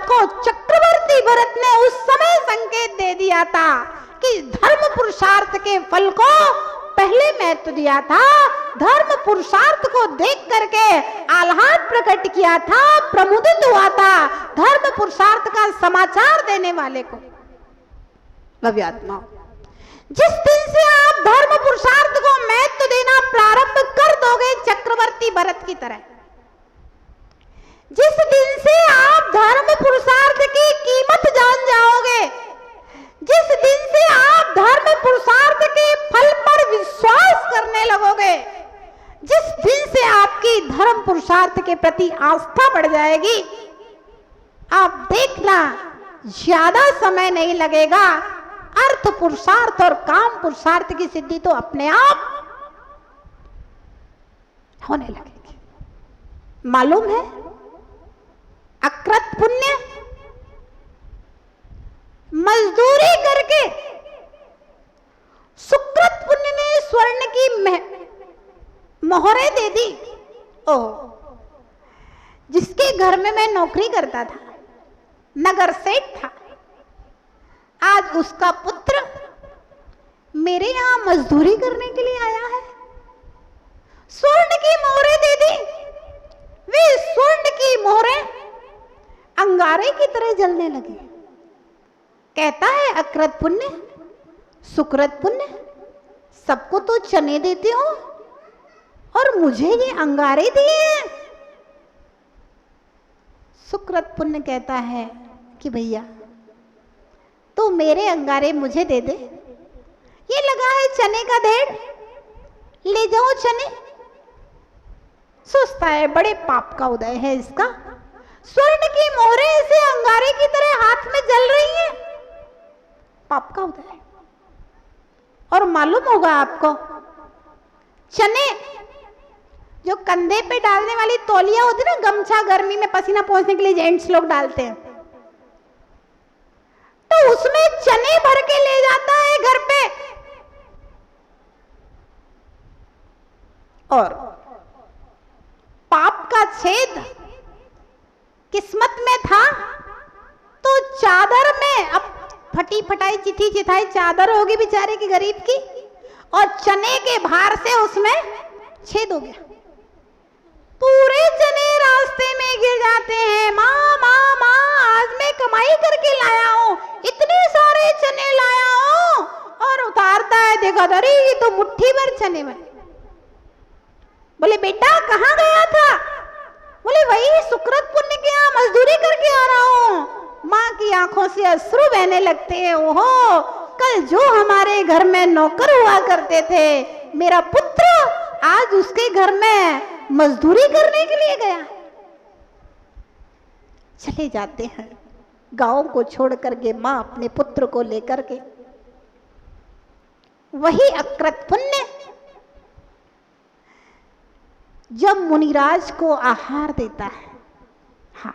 बात को चक्रवर्ती भरत ने उस समय संकेत दे दिया था कि धर्म पुरुषार्थ के फल को पहले महत्व दिया था, धर्म पुरुषार्थ को देख करके आह्लाद प्रकट किया था, प्रमुदित हुआ था धर्म पुरुषार्थ का समाचार देने वाले को। भव्यात्मा, जिस दिन से आप धर्म पुरुषार्थ को महत्व देना प्रारंभ कर दोगे चक्रवर्ती भरत की तरह, जिस दिन से आप धर्म पुरुषार्थ की कीमत जान जाओगे, जिस दिन से आप धर्म पुरुषार्थ के फल पर विश्वास करने लगोगे, जिस दिन से आपकी धर्म पुरुषार्थ के प्रति आस्था बढ़ जाएगी, आप देखना ज्यादा समय नहीं लगेगा, अर्थ पुरुषार्थ और काम पुरुषार्थ की सिद्धि तो अपने आप होने लगेगी। मालूम है अकृत पुण्य, मजदूरी करके सुकृत पुण्य ने स्वर्ण की मोहरें दे दी। ओह, जिसके घर में मैं नौकरी करता था, नगर सेठ था, आज उसका पुत्र मेरे यहां मजदूरी करने के लिए आया है, स्वर्ण की मोहरें दे दी। वे स्वर्ण की मोहरें अंगारे की तरह जलने लगी। कहता है अकृत पुण्य सुकृत पुण्य, सबको तो चने देते हो और मुझे ये अंगारे दिए हैं। सुकृत पुण्य कहता है कि भैया तो मेरे अंगारे मुझे दे दे, ये लगा है चने का ढेर, ले जाओ चने। सोचता है बड़े पाप का उदय है इसका, स्वर्ण की मोहरें इसे अंगारे की तरह हाथ में जल रही हैं, पाप का उदय है। और मालूम होगा आपको, चने जो कंधे पे डालने वाली तौलिया होती है ना, गमछा गर्मी में पसीना पोंछने के लिए जेंट्स लोग डालते हैं, तो उसमें चने भर के ले जाता है घर पे। और पाप का छेद किस्मत में था तो चादर में, अब फटी फटाई चिथी चिथाई चादर होगी बेचारे की गरीब की, और चने के भार से उसमें छेद हो गया, पूरे चने रास्ते में गिर जाते हैं। माँ माँ माँ, आज मैं कमाई करके लाया हूँ, इतने सारे चने लाया हूँ। और उतारता है, देखा अरे ये तो मुट्ठी भर चने में। बोले बेटा कहाँ गया था? बोले वही सुकृत पुण्य के यहाँ मजदूरी करके आ रहा हूँ। माँ की आंखों से अश्रु बहने लगते हैं। ओहो, कल जो हमारे घर में नौकर हुआ करते थे, मेरा पुत्र आज उसके घर में मजदूरी करने के लिए गया। चले जाते हैं गांव को छोड़ करके, माँ अपने पुत्र को लेकर के। वही अकृत पुण्य जब मुनिराज को आहार देता है, हाँ,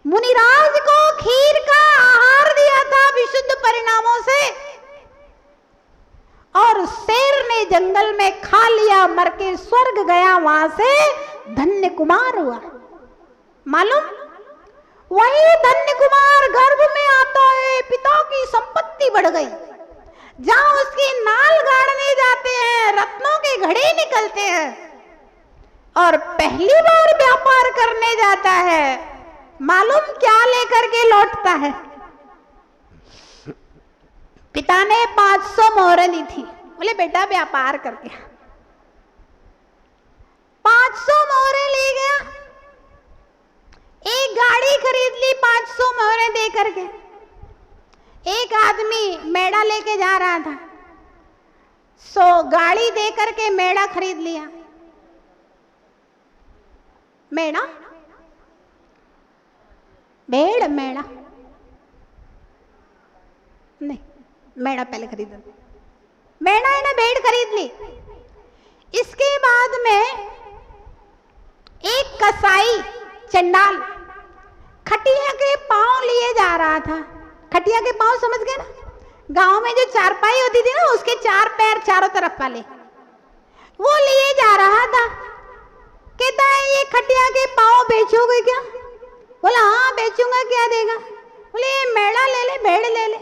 मुनिराज को खीर का आहार दिया था विशुद्ध परिणामों से, और शेर ने जंगल में खा लिया, मर के स्वर्ग गया, वहां से धन्य कुमार हुआ। मालूम, वही धन्य कुमार गर्भ में आता है, पिता की संपत्ति बढ़ गई, जहां उसकी नाल गाड़ने जाते हैं रत्नों के घड़े निकलते हैं, और पहली बार व्यापार करने जाता है, मालूम क्या लेकर के लौटता है? पिता ने 500 मोहरें दी थी। बोले बेटा व्यापार कर गया, 500 मोहरें ले गया, एक गाड़ी खरीद ली 500 मोहरें दे करके। एक आदमी मेढ़ा लेके जा रहा था, सो गाड़ी दे करके मेढ़ा खरीद लिया। मेढ़ा, भेड़ मेढ़ा नहीं, मेढ़ा पहले खरीदा, मेढ़ा है ना, भेड़ खरीद ली। इसके बाद में एक कसाई चंडाल खटिया के पांव लिए जा रहा था। खटिया के पांव समझ गए ना, गांव में जो चारपाई होती थी ना, उसके 4 पैर चारों तरफ वाले, वो लिए जा रहा था। कहता है ये खटिया के पांव बेचोगे क्या? बोला हाँ बेचूंगा। क्या देगा? बोले मेढ़ा ले ले, भेड़ ले ले।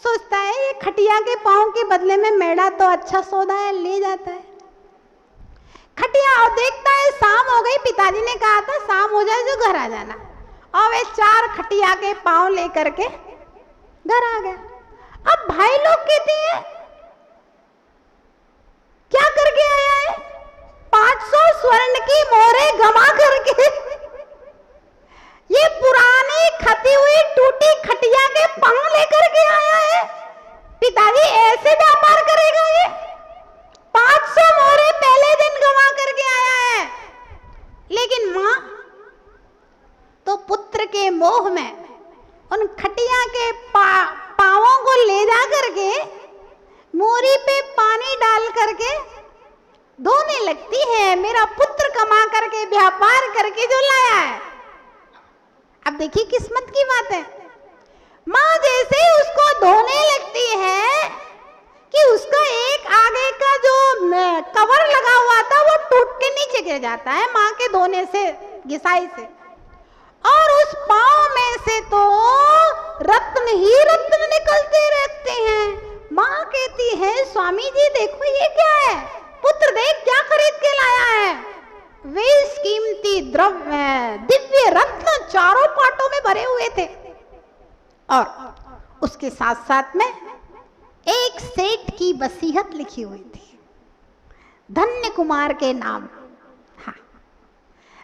सोचता है ये खटिया के पाँव के बदले में मेढ़ा तो अच्छा सौदा है, ले जाता है खटिया। और देखता है शाम हो गई, पिताजी ने कहा था शाम हो जाए जो घर आ जाना, और वे 4 खटिया के पाँव लेकर के घर आ गया। अब भाई लोग कहते हैं क्या करके आया है? 500 स्वर्ण की मोहरे गमा करके ये पुरानी खती हुई टूटी खटिया के पांव लेकर के आया है। पिताजी ऐसे व्यापार करेगा ये? 500 मोहरे पहले दिन गवा करके आया है। लेकिन मां तो पुत्र के मोह में उन खटिया के पांवों को ले जा करके मोरी पे पानी डाल करके धोने लगती है। मेरा पुत्र कमा करके व्यापार करके जो लाया है। अब देखिए किस्मत की बात है, माँ जैसे ही उसको धोने लगती है कि उसका एक आगे का जो कवर लगा हुआ था वो टूट के नीचे गिर जाता है माँ के धोने से, घिसाई से। और उस पाँव में से तो रत्न ही रत्न निकलते रहते हैं। माँ कहती है स्वामी जी देखो ये क्या है? पुत्र देख क्या खरीद के लाया है। वे कीमती द्रव्य दिव्य रत्न चारों पाटों में भरे हुए थे, और उसके साथ साथ में एक सेठ की वसीयत लिखी हुई थी धन्य कुमार के नाम। हाँ,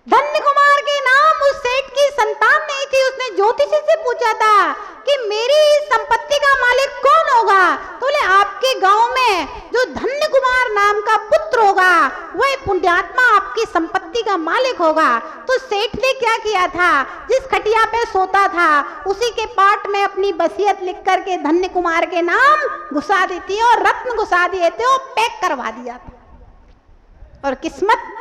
धन्य कुमार के नाम। उस सेठ की संतान नहीं थी। उसने ज्योतिषी से पूछा था कि मेरी संपत्ति का मालिक कौन होगा? तो बोले आपके गांव में जो धन्य कुमार नाम का पुत्र होगा वह पुण्यात्मा आपकी संपत्ति का मालिक होगा। तो सेठ ने क्या किया था, जिस खटिया पे सोता था उसी के पाट में अपनी वसीयत लिख करके धन्य कुमार के नाम घुसा दी थी और रत्न घुसा दिए थे और पैक करवा दिया था। और किस्मत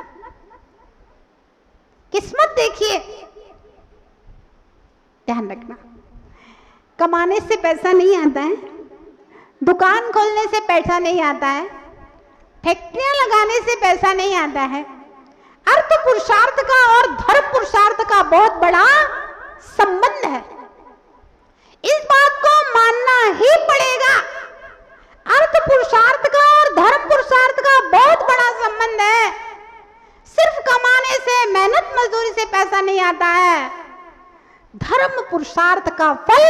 देखिए, ध्यान रखना, कमाने से पैसा नहीं आता है, दुकान खोलने से पैसा नहीं आता है, फैक्ट्रियां लगाने से पैसा नहीं आता है। अर्थ पुरुषार्थ का और धर्म पुरुषार्थ का बहुत बड़ा संबंध है। इस बात को मानना ही पड़ेगा। अर्थ पुरुषार्थ का और धर्म पुरुषार्थ का बहुत बड़ा संबंध है। सिर्फ कमाने से, मेहनत मजदूरी से पैसा नहीं आता है। धर्म पुरुषार्थ का फल,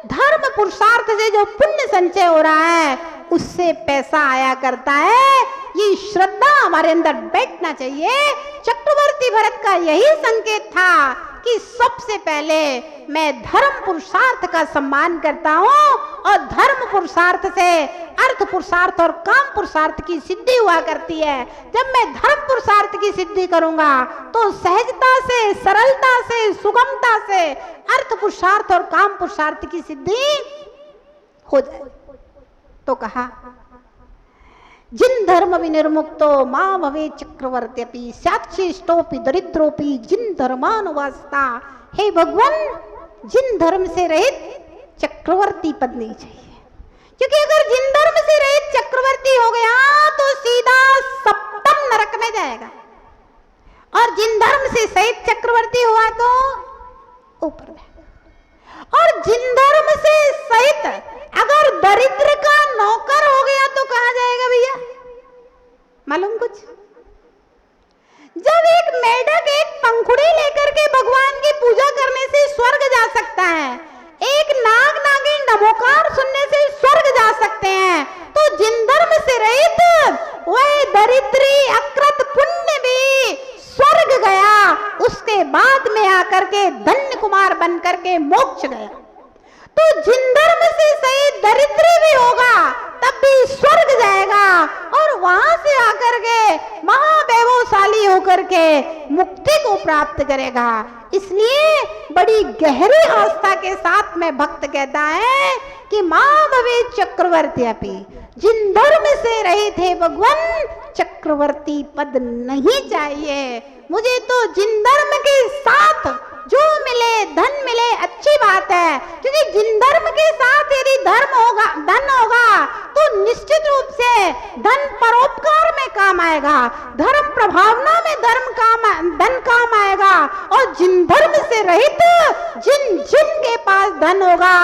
धर्म पुरुषार्थ से जो पुण्य संचय हो रहा है उससे पैसा आया करता है। ये श्रद्धा हमारे अंदर बैठना चाहिए। चक्रवर्ती भरत का यही संकेत था कि सबसे पहले मैं धर्म पुरुषार्थ का सम्मान करता हूँ और धर्म पुरुषार्थ से अर्थ पुरुषार्थ और काम पुरुषार्थ की सिद्धि हुआ करती है। जब मैं धर्म पुरुषार्थ की सिद्धि करूंगा तो सहजता से, सरलता से, सुगमता से अर्थ पुरुषार्थ और काम पुरुषार्थ की सिद्धि हो जाए। तो कहा जिन धर्म विनिर्मुक्तो मां भवे चक्रवर्त्यपि साक्षिष्टोपि दरिद्रोपि जिन धर्मानुवास्ता। हे भगवान, जिन धर्म से रहित चक्रवर्ती पद नहीं चाहिए, क्योंकि अगर जिन धर्म से रहित चक्रवर्ती हो गया तो सीधा सप्तम नरक में जाएगा, और जिन धर्म से सहित चक्रवर्ती हुआ तो ऊपर में। और जिन धर्म से सहित अगर दरिद्र का नौकर हो गया तो कहां जाएगा भैया? मालूम कुछ? जब एक मेढक एक पंखुड़ी लेकर के भगवान की पूजा करने से स्वर्ग जा सकता है, एक नाग नागिन नमोकार सुनने से स्वर्ग जा सकते हैं, तो जिन धर्म से रहित वह दरिद्री अकृत पुण्य भी स्वर्ग गया, उसके बाद में आकर के धन्य कुमार बन करके मोक्ष गया। तो जिन धर्म से सही दरिद्र भी होगा तब भी स्वर्ग जाएगा और वहां से आकर के महावैभवशाली होकर के मुक्ति को प्राप्त करेगा। इसलिए बड़ी गहरी आस्था के साथ में भक्त कहता है कि मां भवे चक्रवर्ती अपि, जिन धर्म से रहे थे भगवान चक्रवर्ती पद नहीं चाहिए मुझे। तो जिन धर्म के साथ जो मिले, धन मिले, अच्छी बात है, क्योंकि जिन धर्म के साथ यदि धर्म होगा, धन होगा तो निश्चित रूप से धन परोपकार में काम आएगा, धर्म प्रभावना में धन काम आएगा। और जिन धर्म से रहित जिन जिन के पास धन होगा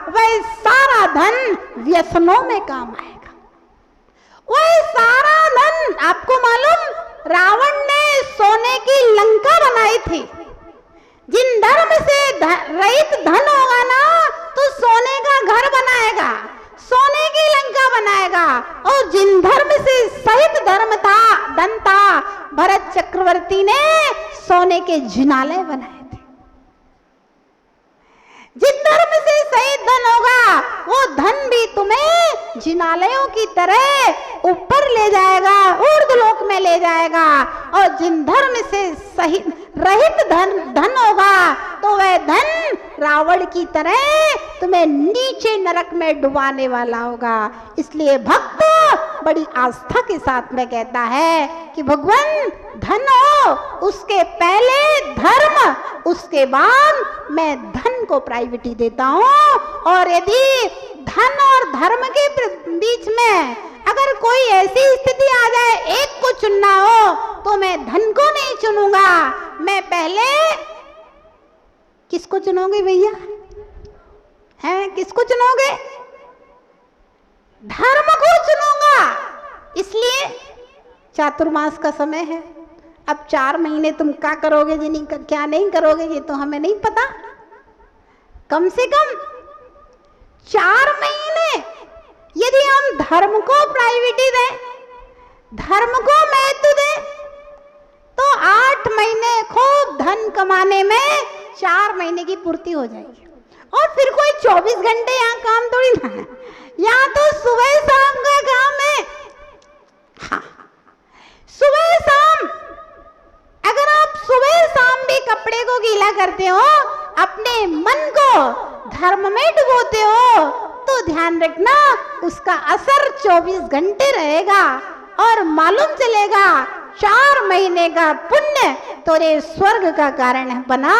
वह सारा धन व्यसनों में काम आएगा। वह सारा धन, आपको मालूम, रावण ने सोने की लंका बनाई थी। जिन धर्म से रहित धन होगा ना तो सोने का घर बनाएगा, सोने की लंका बनाएगा। और जिन धर्म से सहित धन था, भरत चक्रवर्ती ने सोने के जिनालय बनाए थे। जिन धर्म से सहित धन होगा वो धन भी तुम्हें जिनालयों की तरह ऊपर ले जाएगा, ऊर्ध्वलोक में ले जाएगा। और जिन धर्म से सहित रहित धन होगा तो वह धन रावण की तरह तुम्हें नीचे नरक में डुबाने वाला होगा। इसलिए भक्त बड़ी आस्था के साथ में कहता है कि भगवान धन हो, उसके पहले धर्म, उसके बाद मैं धन को प्रायोरिटी देता हूँ। और यदि धन और धर्म के बीच में अगर कोई ऐसी स्थिति आ जाए, एक को चुनना हो, तो मैं धन को नहीं चुनूंगा। मैं पहले किसको चुनोगे भैया? हैं, किसको चुनोगे? धर्म को चुनूंगा। इसलिए चातुर्मास का समय है। अब 4 महीने तुम क्या करोगे, क्या नहीं करोगे, ये तो हमें नहीं पता। कम से कम 4 महीने यदि हम धर्म को प्रायोरिटी दें, धर्म को महत्व दें, तो 8 महीने खूब धन कमाने में 4 महीने की पूर्ति हो जाएगी। और फिर कोई 24 घंटे यहाँ काम थोड़ी ना है, यहाँ तो सुबह शाम का काम है। हाँ, सुबह शाम अगर आप सुबह शाम भी कपड़े को गीला करते हो, अपने मन को धर्म में डुबोते हो, तो ध्यान रखना उसका असर 24 घंटे रहेगा। और मालूम चलेगा 4 महीने का पुण्य तेरे स्वर्ग का कारण बना।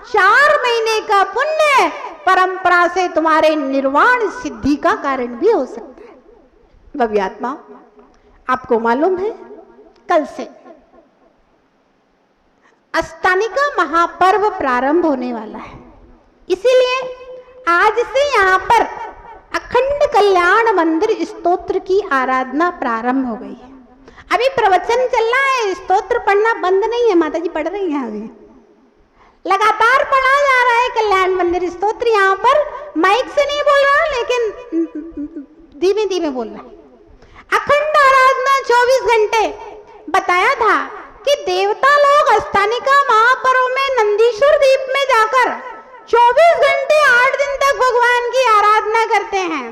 4 महीने का पुण्य परंपरा से तुम्हारे निर्वाण सिद्धि का कारण भी हो सकता है। भव्य आत्मा, आपको मालूम है कल से अष्टानिका महापर्व प्रारंभ होने वाला है। इसीलिए आज से यहाँ पर अखंड कल्याण मंदिर स्तोत्र की आराधना प्रारंभ हो गई है। अभी प्रवचन चल रहा है, स्तोत्र पढ़ना बंद नहीं है, माता जी पढ़ रही हैं, अभी लगातार पढ़ा जा रहा है कल्याण मंदिर स्तोत्र। यहाँ पर माइक से नहीं बोल रहा, लेकिन धीमे धीमे बोल रहा है। अखंड आराधना 24 घंटे। बताया था कि देवता लोग अष्टानिका महापर्व में नंदीश्वर द्वीप में जाकर 24 घंटे 8 दिन तक भगवान की आराधना करते हैं।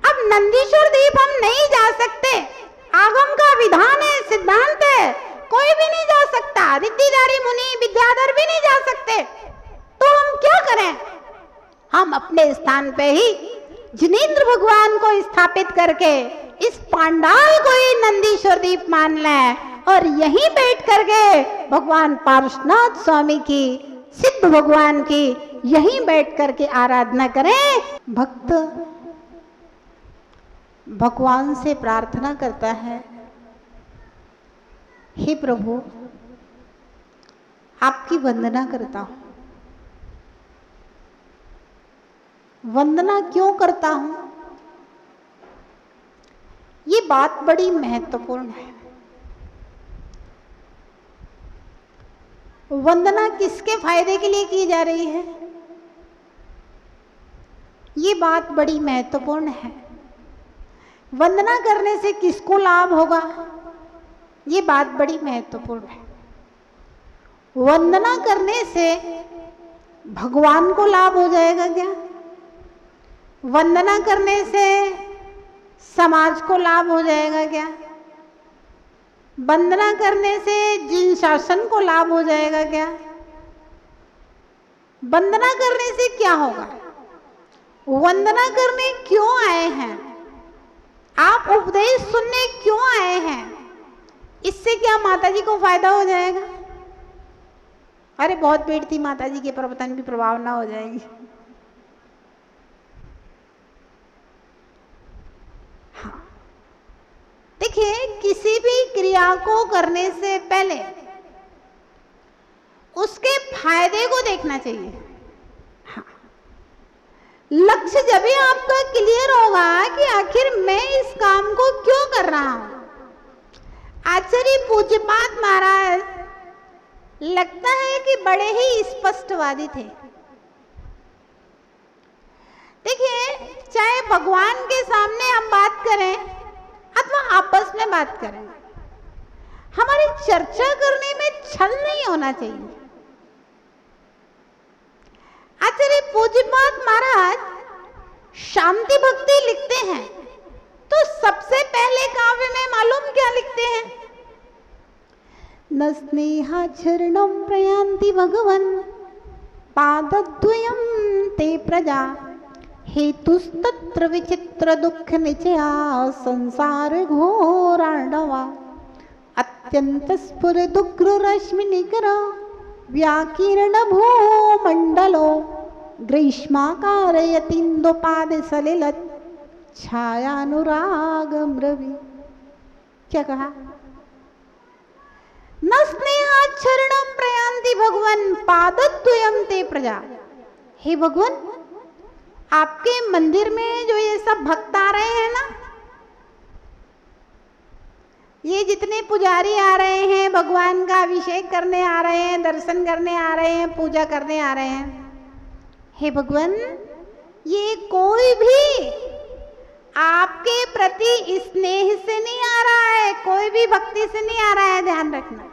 अब नंदीश्वर द्वीप हम नहीं जा सकते, आगम का विधान है, सिद्धांत है, कोई भी नहीं जा सकता। रिद्धिधारी मुनि विद्याधर भी नहीं जा सकते। तो हम क्या करें? हम अपने स्थान पे ही जिनेंद्र भगवान को स्थापित करके इस पांडाल को ही नंदीश्वर द्वीप मान लें और यहीं बैठ करके भगवान पार्श्वनाथ स्वामी की, सिद्ध भगवान की यहीं बैठ करके आराधना करें। भक्त भगवान से प्रार्थना करता है, हे प्रभु, आपकी वंदना करता हूं। वंदना क्यों करता हूं? ये बात बड़ी महत्वपूर्ण है। वंदना किसके फायदे के लिए की जा रही है? ये बात बड़ी महत्वपूर्ण है। वंदना करने से किसको लाभ होगा? ये बात बड़ी महत्वपूर्ण है। वंदना करने से भगवान को लाभ हो जाएगा क्या? वंदना करने से समाज को लाभ हो जाएगा क्या? वंदना करने से जिन शासन को लाभ हो जाएगा क्या? वंदना करने से क्या होगा? वंदना करने क्यों आए हैं? आप उपदेश सुनने क्यों आए हैं? इससे क्या माता जी को फायदा हो जाएगा? अरे बहुत भीड़ थी माता जी के प्रवचन भी प्रभाव ना हो जाएगी। हाँ, देखिए, किसी भी क्रिया को करने से पहले उसके फायदे को देखना चाहिए। लक्ष्य जब ही आपका क्लियर होगा कि आखिर मैं इस काम को क्यों कर रहा हूं। आचार्य पूज्यपाद महाराज लगता है कि बड़े ही स्पष्टवादी थे। देखिए, चाहे भगवान के सामने हम बात करें अथवा आपस में बात करें, हमारी चर्चा करने में छल नहीं होना चाहिए। आचार्य पूज्यपाद महाराज शांति भक्ति लिखते हैं तो सबसे पहले काव्य में मालूम क्या लिखते हैं? न स्नेहाचरणं प्रयान्ति भगवन् पादद्वयं ते प्रजा हेतुस्तत्र विचित्र दुख निचया संसार घोराण्डवा अत्यंत स्फुरदुग्र रश्मि निकर व्याकीर्ण भूमंडलो ग्रीष्माकारयतीन्दुपाद सलिल छायानुरागम रवि। क्या कहा? न स्नेहाचरणं प्रयान्ति भगवन् पादद्वयं ते प्रजा। हे भगवान, आपके मंदिर में जो ये सब भक्त आ रहे हैं ना, ये जितने पुजारी आ रहे हैं, भगवान का अभिषेक करने आ रहे हैं, दर्शन करने आ रहे हैं, पूजा करने आ रहे हैं, हे भगवान, ये कोई भी आपके प्रति स्नेह से नहीं आ रहा है, कोई भी भक्ति से नहीं आ रहा है। ध्यान रखना,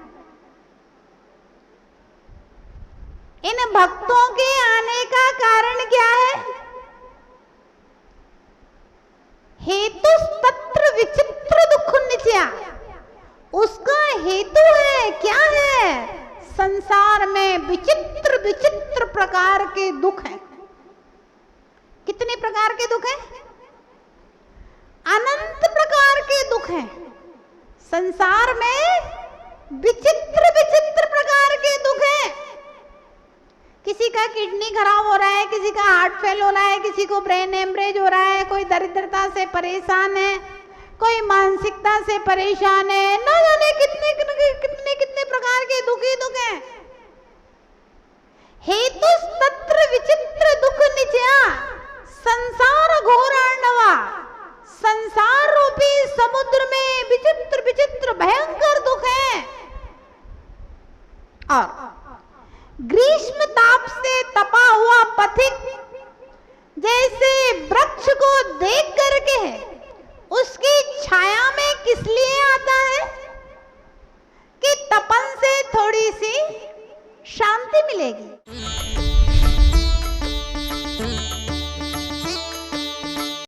इन भक्तों के आने का कारण क्या है? हेतु तत्र विचित्र दुख निचया। उसका हेतु है, क्या है? संसार में विचित्र विचित्र प्रकार के दुख हैं। कितने प्रकार के दुख हैं? अनंत प्रकार के दुख हैं। संसार में विचित्र विचित्र प्रकार के दुख हैं। किसी का किडनी खराब हो रहा है, किसी का हार्ट फेल हो रहा है, किसी को ब्रेन हेमरेज हो रहा है, कोई दरिद्रता से परेशान है, कोई मानसिकता से परेशान है, न जाने कितने कितने कितने प्रकार के दुख ही दुख हैं। हेतु तत्र विचित्र दुख निचया संसार घोराण्डवा। संसार रूपी समुद्र में विचित्र विचित्र भयंकर दुख है। और ग्रीष्म ताप से तपा हुआ पथिक जैसे वृक्ष को देख करके उसकी छाया में किस लिए आता है? कि तपन से थोड़ी सी शांति मिलेगी।